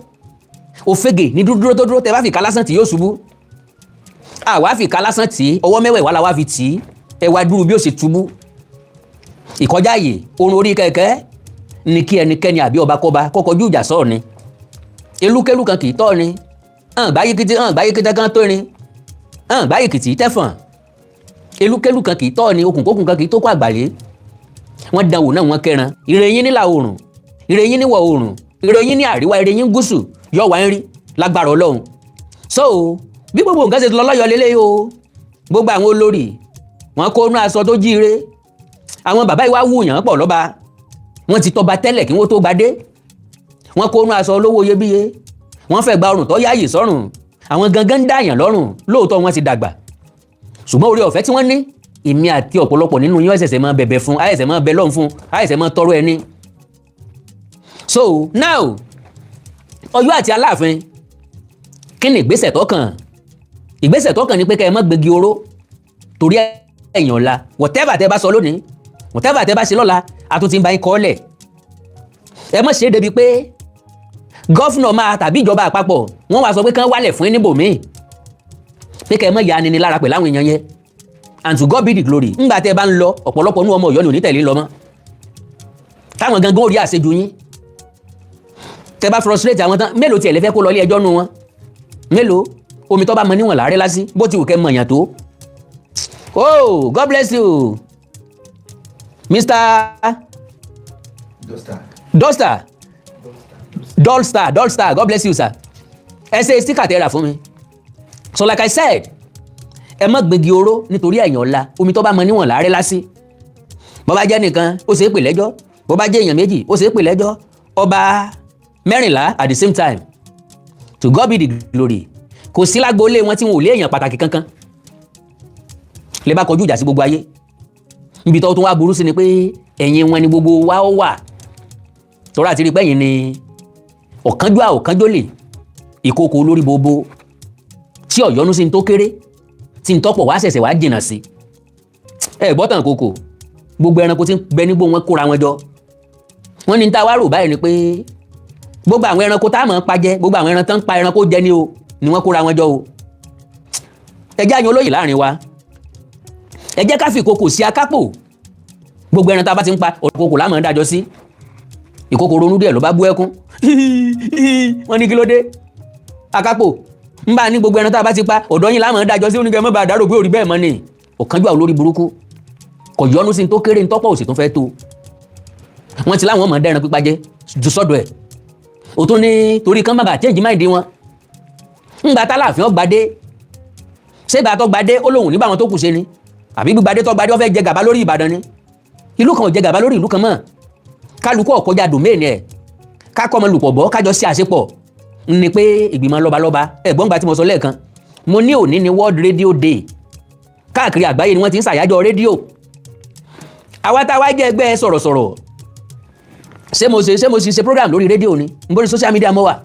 òfegè ní dúdúró tó dúró tẹ bá fi ká lásán tí yóò ṣubú àwa fi ká lásán tí ọwọ́ mẹ́wẹ̀ẹ́wá la wá fi tì í ẹ wá dúró bí ó ṣe túbú ìkọjá ààyè orun orí kẹ̀kẹ́ ní kí ẹnikẹ́ni àbí ọba kọba kọ́kọ́jú ìjà sọ̀rọ̀ ni elúkélú kan kì í tọ́ ni gbáyé kété kan tó ni gbáyé kìtì tẹ́fọ̀n elúkélú kan kì í tọ́ ni okùnkókùn kan kì í tó kó àgbàlé wọ́n dánwò náà wọ́n kẹran ìrẹ̀yìn nílà oòrùn ìrẹ̀yìn níwọ̀ oòrùn ìrẹ̀yìn ní àríwá ìrẹ̀yìn gúúsù yọ wá ń rí lágbára Ọlọ́run so bí gbogbo nǹkan ṣe lọ lọ́yọ̀ lélẹ́yìí o gbogbo àwọn olórí wọn kó inú aṣọ tó jíire àwọn bàbá yìí wá wúyàn pọ̀ lọ́ba wọ́n ti tọba tẹ́lẹ̀ kí wọ́n tó gbadé wọ́n kó inú aṣọ olówó iyebíye wọ́n fẹ́ gba ọrùn tó yáàyè sọ́rùn àwọn gangan ń dààyàn lọ́rùn lóòótọ́ wọ́n ti dàgbà ṣùgbọ́n oore ọ̀fẹ́ tí wọ́n ní èmi àti ọ̀pọ̀lọpọ̀ nínú yín ẹ̀sẹ̀sẹ̀ máa bẹ̀bẹ̀ fún àìsẹ̀ máa bẹ lọ́hùn fún àìsẹ̀ máa tọrọ ẹni. so now Ọ̀yọ́ àti Aláàfin kí ni ìgbésẹ̀ tó kàn ní pé kẹ́ ẹ má gbégi oró torí ẹ̀yìn ọ̀la whatever tẹ́ bá sọ lónìí whatever tẹ́ bá ṣe lọ́la àtúntì ń bá yín kọ́ọ́lẹ̀ ẹ má ṣe é débi pé gọ́fúnà máa tàbí ìjọba àpapọ̀ wọ́n wá sọ pé kán wálẹ̀ fún níbòmíì pé kẹ́ ẹ má ya ni lára pẹ̀lú àwọn èèyàn yẹn and to God be the glory ńgbà tẹ́ bá ń lọ ọ̀pọ̀lọpọ̀ nú ọmọ Ọ̀yọ́ ni ò ní tẹ̀lé lọ mọ́ táwọn gangan ò rí àṣejù yín tẹ́ bá frustrate àwọn tán mélòó tiẹ̀ lè fẹ́ kó lọ ilé ẹjọ́ nu wọn mélòó omi tó bá mọ níwọ̀n láàrẹ́ lásì bó ti wù kẹ́ mọ̀yàn tó oh God bless you Mr. Dolstar God bless you sir ẹ ṣe sticker tẹ́ rà fún mi so like I said ẹ má gbégi oró nítorí ẹ̀yàn ọ̀la omi tó bá mọ níwọ̀n láàrẹ́ lásì bó bá jẹ́ nìkan ó ṣe é pè lẹ́jọ́ bó bá jẹ́ èèyàn méjì ó ṣe é pè lẹ́jọ́ ọba 14 at the same time to God be the glory kò sí lágboolé wọn tí wọn ò lé èèyàn pàtàkì kankan lè bá kọjú ìjà sí gbogbo ayé níbi tó tún wá burú sí ni pé ẹ̀yìn wọn ni gbogbo wa ó wà tọ́ra àti rí pẹ́yìn ni ọ̀kánjólè ìkókò olórí bobo tí ọ̀yọ́nú sí ní tó kéré tí ń tọ́pọ̀ wá ṣẹ̀ṣẹ̀ wá jìnà sí ẹ gbọ́tàn kòkò gbogbo ẹranko tí ń bẹ nígbó wọn kóra wọn jọ wọ́n ní tá wá rò báyìí ni pé gbogbo àwọn ẹranko tá mọ̀ ń pa jẹ gbogbo àwọn ẹran tán ń pa ẹranko jẹ ni o ni wọ́n kóra wọn jọ o ẹ jẹ́ àyàn olóyè láàrin wa ẹ jẹ́ ká fi ìkòkò sí akápò gbogbo ẹran tá a bá ti ń pa ìkòkò láàmú ń dájọ́ sí ìkòkò ronú díẹ̀ ló bá bú ẹkún wọ́n ní kí ló dé akápò ń bá ní gbogbo ẹran tá a bá ti pa ọ̀dọ́ yín láàmú ń dájọ́ sí oníkẹ́ mọ́ bá dárò pé orí bẹ́ẹ̀ mọ́ ni ọ̀kánjúwà olórí burúkú kò yọnu sí ní tó kéré ní tọ́pọ̀ òsì tó fẹ́ tó wọ́n ti láwọn ọmọ dẹ́ran pípa jẹ́ ju sọ́dọ̀ ẹ̀ ó tún ní torí kán bàbà change mind wọn ńgbà tálàfin ọgbàdé ṣégbà tó gbadé ó lóhùn nígbà wọn tó kù ṣe ni àbí gbígbadé tó gbadé ó fẹ́ jẹ gàba lórí Ìbàdàn ni ìlú kan ò jẹ gàba lórí ìlú kan mọ́ kálukú ọ̀kọjá domain ẹ̀ kákọ́ ọmọ lùpọ̀ bọ́ kájọ sí àṣepọ̀ ní pé ìgbìmọ̀ lọ́balọ́ba ẹ̀gbọ́n gba tí mo sọ lẹ́ẹ̀kan mo ní òní ni World Radio Day káàkiri àgbáyé ni wọ́n ti ń ṣàyájọ́ rédíò àwa táwa jẹ́ ẹgbẹ́ sọ̀rọ̀sọ̀rọ̀ ṣé mo ṣe program lórí rédíò ni n bóri social media mo wà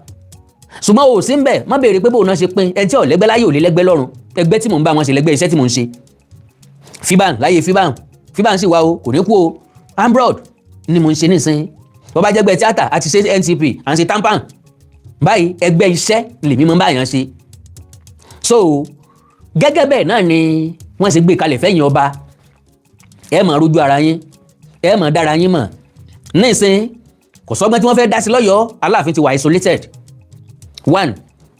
ṣùgbọ́n o sí ń bẹ̀ má béèrè pé bóun náà ṣe pín ẹni tí ò lẹ́gbẹ́ láyé ò lè lẹ́gbẹ́ lọ́run ẹgbẹ́ tí mò ń bá wọn ṣe lẹ́gbẹ́ iṣẹ́ tí mò ń ṣe fiban láyé fiban sì wá o kò ní kú o ambrod ni mò ń ṣe nísìn bó bá jẹ́gbẹ́ tíátà àti ṣe NTP à ń ṣe tampan báyìí ẹgbẹ́ iṣẹ́ lèmi mọ́ báyàn ṣe so gẹ́gẹ́ bẹ́ẹ̀ náà ni wọ́n ṣe gbé kalẹ̀ fẹ́yìn ọba ẹ máa rójú ara yín ẹ máa dára yín mọ̀ nísìn kò sọ́gbọ́n tí wọ́n fẹ́ dá sí lọ́yọ̀ọ́ Aláàfin ti wà isolated 1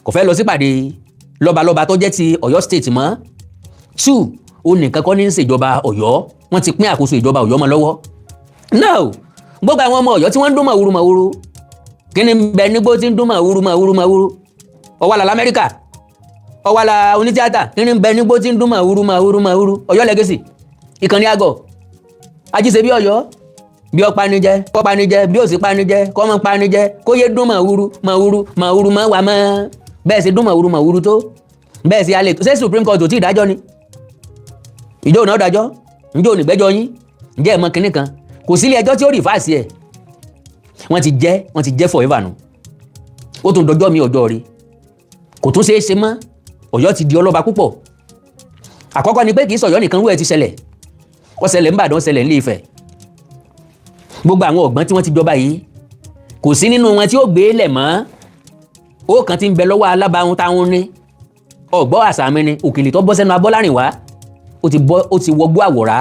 kò fẹ́ lọ sípàdé lọ́balọ́ba tó jẹ́ ti Ọ̀yọ́ state mọ́ 2 ó nìkan kọ́ ní ń ṣèjọba Ọ̀yọ́ wọ́n ti pín àkóso ìjọba Ọ̀yọ́ mọ́ lọ́wọ́ no gbogbo àwọn ọmọ Ọ̀yọ́ tí wọ́n ń dún màwúrú kí ni bẹ nígbó tí ń dún màwúrú ọwọ́ la l'Amẹ́ríkà ọwọ́ la onítíátà kí ni bẹ nígbó tí ń dún màwúrú Ọ̀yọ́ legacy ìkànnì àgọ̀ ajíṣe bí Ọ̀yọ́ bí ọ panijẹ kọ́ panijẹ bí ó sì panijẹ kọ́ mọ́ panijẹ kó yé dún màwúrú mọ́ wà mọ́ bẹ́ẹ̀ sì dún màwúrú tó bẹ́ẹ̀ sì alẹ́ tó ṣé Supreme Court ò tí ìdájọ́ ni ìjọ òní ọ̀dájọ́ ǹjẹ́ òní gbẹ́jọ́ yín ǹjẹ́ ẹ̀ mọ kinní kan kò sí ilé ẹjọ́ tí ó rí fáàsì ẹ̀ wọ́n ti jẹ́ forever nù ó tún dọjọ́ mi ọjọ́ rí kò tún ṣeé ṣe mọ́ Ọ̀yọ́ ti di ọlọ́ba púpọ̀ àkọ́kọ́ ni pé kì í sọ̀yọ́ nìkan rú ẹ̀ ti ṣẹlẹ̀ ó ṣẹlẹ̀ ń Ìbàdàn ṣẹlẹ̀ ńlé Ifẹ̀ gbogbo àwọn ọ̀gbọ́n tí wọ́n ti jọba yìí kò sí nínú wọn tí ó gbé lẹ̀ mọ́ ó kàn ti ń bẹ lọ́wọ́ alábàáhùn táwọn ní ọ̀gbọ́ àṣà mi ni òkèlè tó bọ́ sẹ́nu Abọ́lárìnwá ó ti wọgbó àwòrá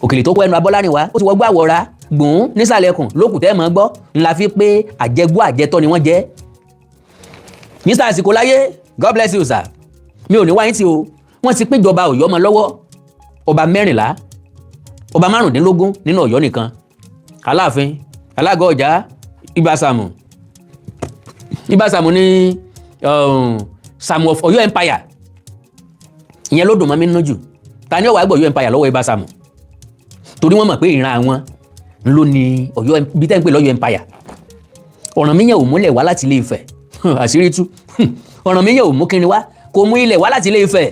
òkèlè tó kọ́ ẹnu Abọ́lárìnwá ó ti wọgbó àwòrá gbùn nísàlẹ̀ ẹkùn lókùtẹ́ mọ́ gbọ́ ńlá fi pé àjẹgbó àjẹtọ́ ni wọ́n jẹ́ Mr. Àsìkòláyé God bless you sir mi ò ní wáyé tí o wọ́n ti péjọba Ọ̀yọ́ mọ́ lọ́wọ́ ọba 14 ọba 15 nínú Ọ̀yọ́ nìkan Aláàfin Alága Ọjà Ìbásàmù ní Sàmù of Ọ̀yọ́ Empire ìyẹn ló dùn mọ́ mi nínú jù ta ni ó wá gbọ́ Ọ̀yọ́ Empire lọ́wọ́ Ìbásàmù torí wọ́n mọ̀ pé ìran àwọn ló ní Ọ̀yọ́ bí tẹ́ ń pè lọ́yọ́ Empire Ọ̀rànmíyàn ò múlẹ̀ wá láti Ilé Ifẹ̀ àṣírí tú Ọ̀rànmíyàn ò mú kíni wá kò mú ilẹ̀ wá láti Ilé Ifẹ̀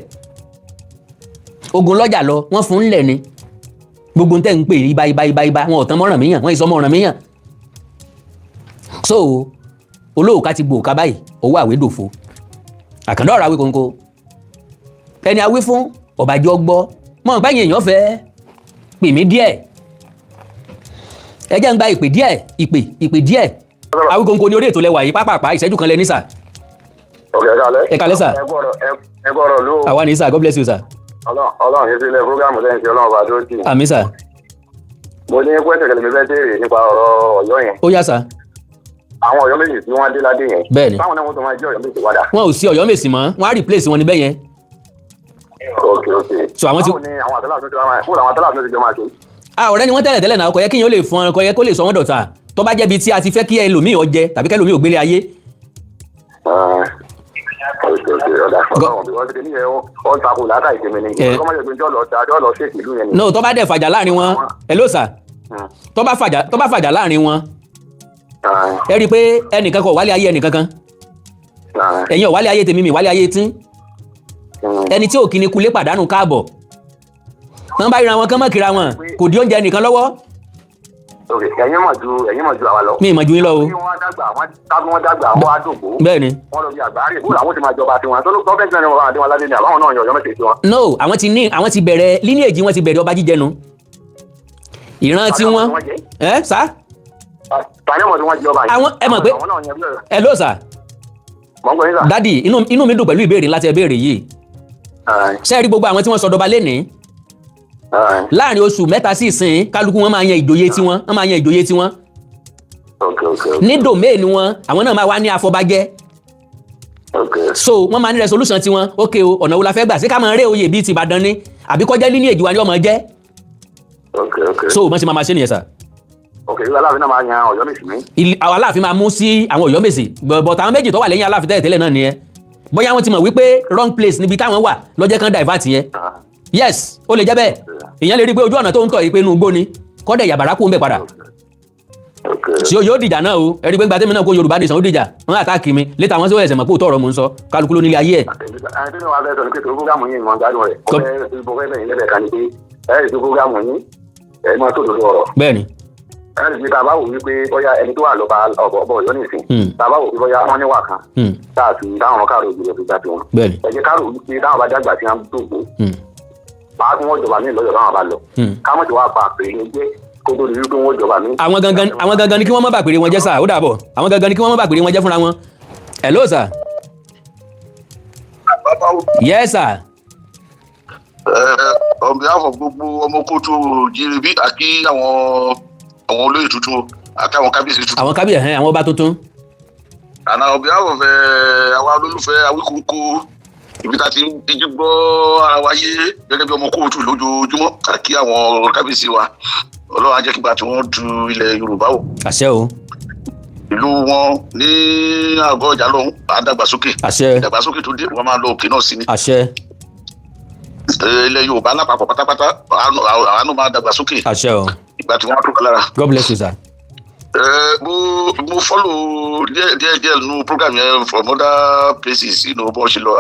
ogun lọ́jà lọ wọ́n fún ńlẹ̀ ni gbogbo tẹ́ ń pè ibà wọn ò tán mọ́ Ọ̀rànmíyàn wọ́n ìsọmọ Ọ̀rànmíyàn so olóòka ti gbòòka báyìí owó àwédòfo àkàndá ọ̀rọ̀ àwí kòńkò ẹni awí fún ọ̀bàjọ́ gbọ́ mọ̀ báyìí èèyàn fẹ́ pè mí díẹ̀ ẹ jẹ́ ń gba ìpè díẹ̀ awí kòńkò ní orí ètò lẹ́wà yìí pápápá ìṣẹ́jú kan lẹ ní sà. ẹ kálẹ́ sà. ẹ gbọ́dọ̀ ló. àwa ní sà God bless you sà. Ọlọ́run yìí sílẹ̀ fúrógámù lẹ́yìn tí Ọlọ́run bá tó tì. àmì sà. mo ní pẹ́ẹ́sẹ̀ kẹlẹ́ mi fẹ́ béèrè nípa ọ̀rọ̀ Ọ̀yọ́ yẹn. ó yá sà. àwọn Ọ̀yọ́ méjì tí wọ́n dé ládé yẹn. bẹ́ẹ̀ni. báwọn náà wọ́n tó máa jẹ́ Ọ̀yọ́ méjì wádà. wọn ò sí Ọ̀yọ́ Mèsì mọ́ wọn á replace wọn níbẹ̀ yẹn. ok. so àwọn ti. báwo ni àwọn àtàlà tó ti jọ máa ṣe. ọ̀rẹ́ ni wọ́n tẹ́lẹ̀ náà kò yẹ kí yẹn ó lè fọn kò yẹ kó lè sọ wọ́n dọ̀tà tó bá jẹ́ bi tí a ti fẹ́ kí ẹlòmíì ó jẹ tàbí kẹlòmíì ò gbélé ayé. no tó bá dẹ̀ fàjà láàrin wọn hello sir tó bá fàjà láàrin wọn ẹ rí i pé ẹnìkan kò wálé ayé ẹnìkankan ẹ̀yin ò wálé ayé tèmi mi wálé ayé tí ẹni tí ò kí ni kulé pàdánù káàbọ̀ wọ́n bá ríra wọn kán mọ́ kíra wọn kò di oúnjẹ nìkan lọ́wọ́. ẹ̀yin mọ̀ ju àwa lọ. mi ìmọ̀ ju yín lọ o. wọ́n dàgbà wọ́n á dògbò. bẹ́ẹ̀ni. wọ́n lọ bí àgbáre bó làwọn ti máa jọba tiwọn tó fẹ́ẹ́ sẹ́ni wọn àdéhùn aládé ni àbáwọn náà yan Ọ̀yọ́ mẹ́tẹ̀ẹ̀sì wọn. no àwọn ti bẹ̀rẹ̀ lineage wọn ti bẹ̀rẹ̀ ọba jíjẹ nu. ìran tí wọ́n ẹ sá. tani ọmọ tí wọ́n jẹ ọba yìí. àwọn ẹ mọ̀ pé ẹ ló sà. dádì inú mi dùn pẹ̀lú ìbéèrè láti ẹ béèrè yìí. ṣé ẹ rí gbogbo àwọn tí wọ́n sọ dọba lénìí láàrin oṣù mẹ́ta sí ìsìn kálukú wọn máa yan ìjòyè tiwọn ní domain wọn àwọn náà máa wá ní afọbajẹ so wọ́n máa ní resolution tiwọn ok o ọ̀nà wo la fẹ́ gbà sí ká máa ré oyè bíi ti Ìbàdàn ni àbí kọjá lineage wa ni ọmọ jẹ́ so wọ́n ti máa ṣe nìyẹn sà. ok ìlú Aláàfin náà máa yan Ọ̀yọ́ Mèsì mi. àwọn Aláàfin máa mú sí àwọn Ọ̀yọ́ Mèsì but àwọn méjì tó wà lẹ́yìn Aláàfin tẹ́lẹ̀ náà nìyẹn bóyá wọ́n ti mọ̀ wípé wrong place níbi táwọn wà lọ́jọ́ kan divert yẹn yes ó lè jẹ́ bẹ́ẹ̀ èèyàn lè rí pé ojú ọ̀nà tó ń tọ̀ yìí pé inú igbó ni kọ́dẹ̀ yàbàrá kú ń bẹ̀ padà tí yóò dìjà náà o ẹ̀rí pé gba tẹ́mi náà kó Yorùbá nìsan ó dìjà wọ́n àtàkì mi létà wọ́n sí ó ẹ̀sẹ̀ mọ̀ pé òótọ́ ọ̀rọ̀ mò ń sọ kálukú ló nílé ayé ẹ̀. àti ní wàá fẹ́ sọ ní kékeré fúgàmù yìí ìwọ̀n gbádùn rẹ̀ ọ̀fẹ́ ìbò fẹ́ bẹ̀yìn lẹ́bẹ̀ẹ́ kan ní pé ẹ̀rí tó fúgàmù yìí ẹ̀ máa tó dodo ọ̀rọ̀. bẹ́ẹ̀ni. ẹ̀rí ti tàbá wò wípé bóyá ẹni tó wà lọ́ba ọ̀bọ̀ Ọ̀yọ́ nìsín tàbá wò wípé bóyá wọ́n níwà kan táàtì táwọn káàró ìgbìyànjú fi gbà tiwọn. ẹ jẹ́ káàró wípé táwọn bá dàgbà tí wọ́n dògbò báà tí wọ́n jọba mí lọ́yọ̀ táwọn bá lọ káwọn ti wá pa àpèrè jẹ́ kó tó di wípé wọ́n jọba mí. àwọn gangan ni kí wọ́n má bàpèrè wọn jẹ́ sà ó dàbọ̀ àwọn gangan ni kí wọ́n má bàpèrè wọn jẹ́ fúnra wọn. hello sir. yes sir. on behalf of gbogbo ọmọ kóòtù jíribí àkí àwọn olóyè tuntun àti àwọn kábíyèsí tuntun. àwọn kábíyèsí àwọn ọba tuntun. and on behalf of àwa olólùfẹ́ Awíkóńkó ibi tá a ti ń díjú gbọ́ ara wa yé gẹ́gẹ́ bí ọmọ kóòtù lójoojúmọ́ àkí àwọn kábíyèsí wa Ọlọ́run á jẹ́ kígbà tí wọ́n du ilẹ̀ Yorùbá wò. àṣẹ o. ìlú wọn ní àgọ́ ọjà lọ́hùn àdàgbàsókè. àṣẹ. ìdàgbàsókè tó dé wọ́n máa lọ òkè náà sí ni. àṣẹ. ilẹ̀ Yorùbá lápapọ̀ pátápátá àánú máa dàgbàsókè. àṣẹ o. ìgbà tí wọ́n á tó kọ́ lára. God bless you sir. mo follow díẹ̀ nínú program yẹn from other places bó ṣe lọ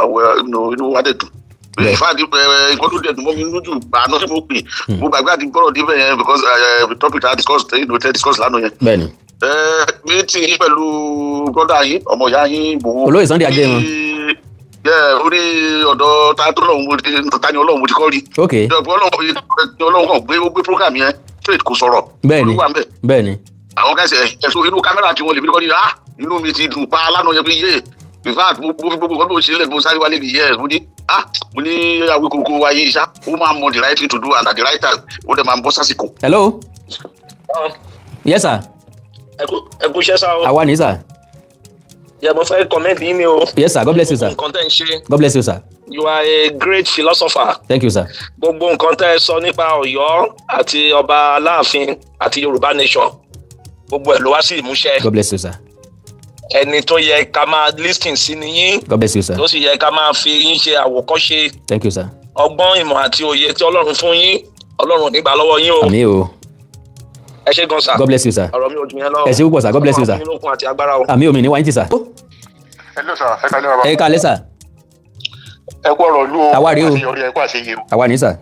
inú wa dẹ̀ dùn. ìfáàdì nǹkan tó dẹ̀dùn mọ́ mi lójú àná tí mo pè mo gbàgbé àti gbọ́dọ̀ débẹ̀ yẹn because the topic ta discuss lánàá yẹn. bẹ́ẹ̀ni. mi ti yín pẹ̀lú brother yín ọmọ ìyá yín Ìgbòho. olóyè Sunday ajé wọn. orí ọ̀dọ̀ tani ọlọ́run mo ti kọ́ rí. ok. ọlọ́run kan gbé program yẹn straight kò sọ̀rọ̀. bẹ́ẹ̀ni. àwọn kẹsẹ̀ ẹ̀sùn inú kámẹ́rà tí wọ́n lè fi kọ́ ni inú mi ti dùn pa lánàá yẹn pé yé in fact mo fi gbogbo kan tó ṣe lẹ́gbọ̀n sáré wálé nìyẹn mo ní Awíkókó wa yìí ṣá ó máa mọ the right thing to do and at the right time ó dẹ̀ máa ń bọ́ sásìkò. hello. yes sir. ẹ kú iṣẹ́ sá o. àwa ní sà. yẹ mo fẹ́ comment yín ni o. yes sir, God bless you sir. nǹkan tẹ́ ń ṣe. God bless you sir. you are a great philosopher. thank you sir. gbogbo nǹkan tẹ́ ẹ sọ nípa Ọ̀yọ́ àti ọba Aláàfin àti Yorùbá nation gbogbo ẹ̀ ló wá sí ìmúṣẹ. God bless you sir. ẹni tó yẹ ká máa listen sí ni yín. God bless you sir. tó sì yẹ ká máa fi yín ṣe àwòkọ́ṣe. thank you sir. ọgbọ́n ìmọ̀ àti òye tí Ọlọ́run fún yín Ọlọ́run nígbà lọ́wọ́ yín o. àmín o. ẹ ṣé gan sir. God bless you sir. ọ̀rọ̀ mi ò jù yẹn lọ. ẹ ṣé púpọ̀ sir. God bless you sir. àmín omi ní wáyé ti sir. hello sir ẹ kálẹ́ bàbá. ẹ kálẹ́ sir. ẹ kú ọ̀rọ̀ ìlú o. àwa rí o. ẹ kú àṣeyẹ o. àwa ní sir.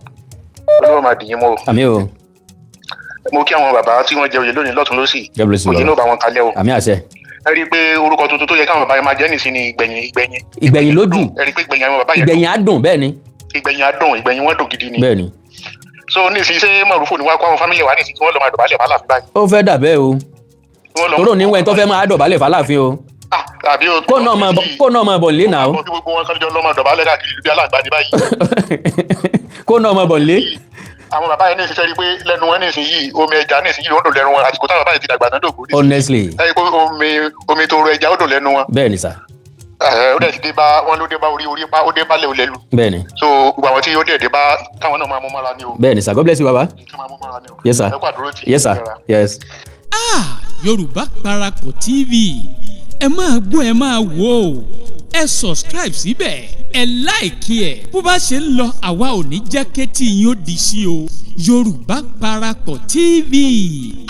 olúwa máa dìyín mọ́ o. àmín o. mo kí àwọn bàbá tí wọ́n jẹ oyè lónìí lọ́tún lọ́sì. God bless you òjì náà bá wọn kalẹ̀ o. àmín àṣẹ. ẹ rí i pé orúkọ tuntun tó yẹ káwọn bàbá yẹn máa jẹ́ nìsín ni ìgbẹ̀yìn lójú. ẹ rí i pé ìgbẹ̀yìn àwọn bàbá yẹn ìgbẹ̀yìn á dùn bẹ́ẹ̀ ni. ìgbẹ̀yìn á dùn ìgbẹ̀yìn wọn dùn gidi ni. bẹ́ẹ̀ ni. so nísìnyí ṣé mọ̀rúfò ni wọ́n kó àwọn fámìlì wa nísìnyí tí wọ́n lọ máa dọ̀bálẹ̀ fàlàfin báyìí. ó fẹ́ dà bẹ́ẹ̀ o. tóró ní wẹ́n tó fẹ́ máa dọ̀bálẹ̀ fàlàfin o. kó náà máa bọ̀ lé náà. gbogbo wọn kan jọ lọ máa dọ̀bálẹ̀ káàkiri bí aláǹgbá ní báyìí. kó náà máa bọ̀ lé. àwọn bàbá yẹn ní ìṣiṣẹ́ rí pé lẹ́nu wọn nísìnyí omi ẹja nísìnyí ó dùn lẹ́nu wọn àsìkò táwọn bàbá yẹn ti dàgbà náà dògbò. honestly. ẹ pé omi tó ro ẹja ó dùn lẹ́nu wọn. bẹ́ẹ̀ni sà. ó dẹ̀ ti dé bá wọn ló dé bá orí pa ó dé bá lẹ́lu. bẹ́ẹ̀ni. so gbogbo àwọn tí ó dẹ̀ dé bá káwọn náà máa mú mọ́ra ni o. bẹ́ẹ̀ni sà. God bless you baba. yes sir. yes sir. yes. Yorùbá Parapọ̀ TV ẹ máa gbọ́ ẹ máa wò ó ẹ subscribe síbẹ̀ ẹ like ẹ bó bá ṣe ń lọ àwa ò ní jẹ́ kétí yín ó di sí o Yorùbá Parapọ̀ TV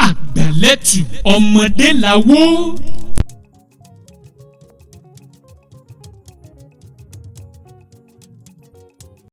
àgbàlẹ́tù ọmọdé làwọ̀.